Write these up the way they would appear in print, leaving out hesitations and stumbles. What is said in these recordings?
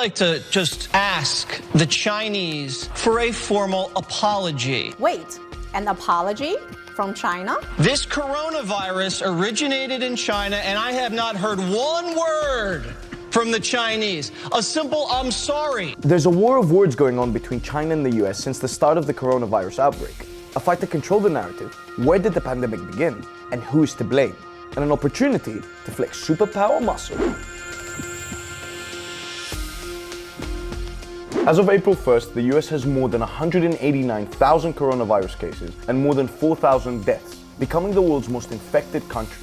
like to just ask the Chinese for a formal apology. Wait, an apology from China? This coronavirus originated in China, and I have not heard one word from the Chinese. A simple "I'm sorry." There's a war of words going on between China and the US since the start of the coronavirus outbreak. A fight to control the narrative, where did the pandemic begin, and who is to blame, and an opportunity to flex superpower muscle. As of April 1st, the US has more than 189,000 coronavirus cases and more than 4,000 deaths, becoming the world's most infected country.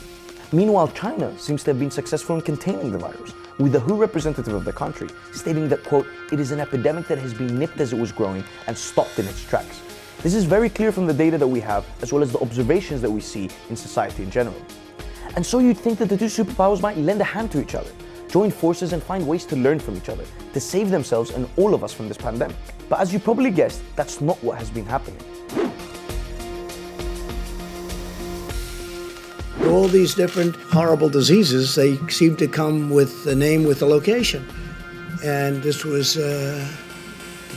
Meanwhile, China seems to have been successful in containing the virus, with the WHO representative of the country stating that, quote, "it is an epidemic that has been nipped as it was growing and stopped in its tracks." This is very clear from the data that we have, as well as the observations that we see in society in general. And so you'd think that the two superpowers might lend a hand to each other, join forces and find ways to learn from each other, to save themselves and all of us from this pandemic. But as you probably guessed, that's not what has been happening. All these different horrible diseases, they seem to come with a name, with a location. And this was the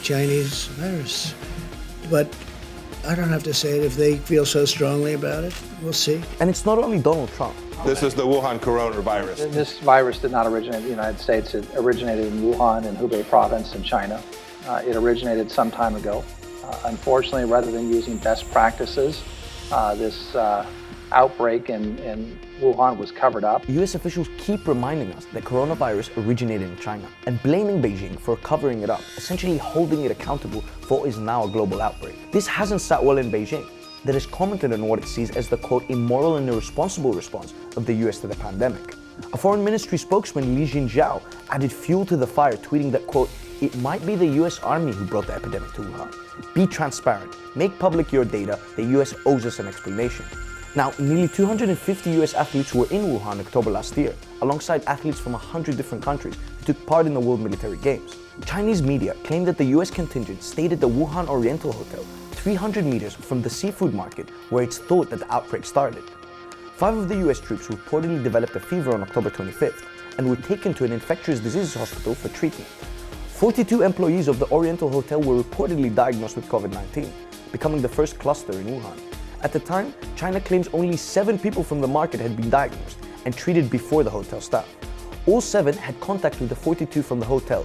Chinese virus. But I don't have to say it. If they feel so strongly about it, we'll see. And it's not only Donald Trump. This is the Wuhan coronavirus. This virus did not originate in the United States. It originated in Wuhan in Hubei province in China. It originated some time ago. Unfortunately, rather than using best practices, this outbreak in Wuhan was covered up. US officials keep reminding us that coronavirus originated in China and blaming Beijing for covering it up, essentially holding it accountable for what is now a global outbreak. This hasn't sat well in Beijing, that has commented on what it sees as the, quote, immoral and irresponsible response of the US to the pandemic. A foreign ministry spokesman, Li Jinzhao, added fuel to the fire, tweeting that, quote, "it might be the US Army who brought the epidemic to Wuhan. Be transparent. Make public your data. The US owes us an explanation." Now, nearly 250 US athletes were in Wuhan October last year, alongside athletes from 100 different countries who took part in the World Military Games. Chinese media claimed that the US contingent stayed at the Wuhan Oriental Hotel, 300 meters from the seafood market where it's thought that the outbreak started. 5 of the US troops reportedly developed a fever on October 25th and were taken to an infectious diseases hospital for treatment. 42 employees of the Oriental Hotel were reportedly diagnosed with COVID-19, becoming the first cluster in Wuhan. At the time, China claims only 7 people from the market had been diagnosed and treated before the hotel staff. All 7 had contact with the 42 from the hotel.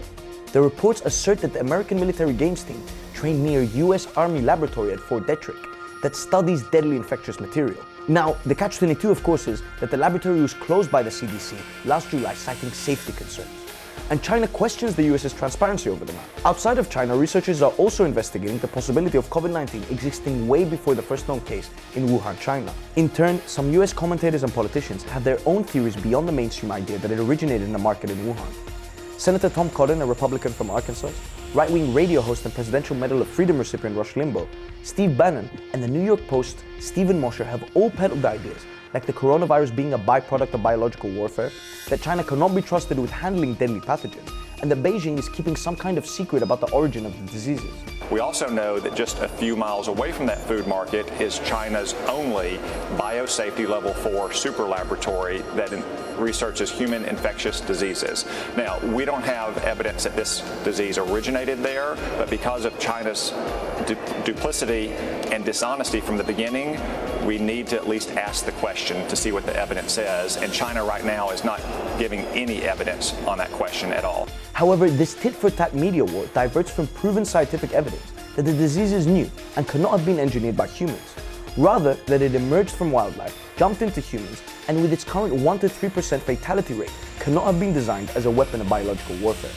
The reports assert that the American military games team trained near US Army laboratory at Fort Detrick that studies deadly infectious material. Now, the catch-22 of course is that the laboratory was closed by the CDC last July, citing safety concerns. And China questions the US's transparency over the matter. Outside of China, researchers are also investigating the possibility of COVID-19 existing way before the first known case in Wuhan, China. In turn, some US commentators and politicians have their own theories beyond the mainstream idea that it originated in a market in Wuhan. Senator Tom Cotton, a Republican from Arkansas, right-wing radio host and Presidential Medal of Freedom recipient Rush Limbaugh, Steve Bannon, and the New York Post Stephen Mosher have all peddled ideas like the coronavirus being a byproduct of biological warfare, that China cannot be trusted with handling deadly pathogens, and that Beijing is keeping some kind of secret about the origin of the diseases. We also know that just a few miles away from that food market is China's only biosafety level 4 super laboratory that researches human infectious diseases. Now, we don't have evidence that this disease originated there, but because of China's duplicity and dishonesty from the beginning, we need to at least ask the question to see what the evidence says, and China right now is not giving any evidence on that question at all. However, this tit-for-tat media war diverts from proven scientific evidence that the disease is new and cannot have been engineered by humans. Rather, that it emerged from wildlife, jumped into humans, and with its current 1 to 3% fatality rate, cannot have been designed as a weapon of biological warfare.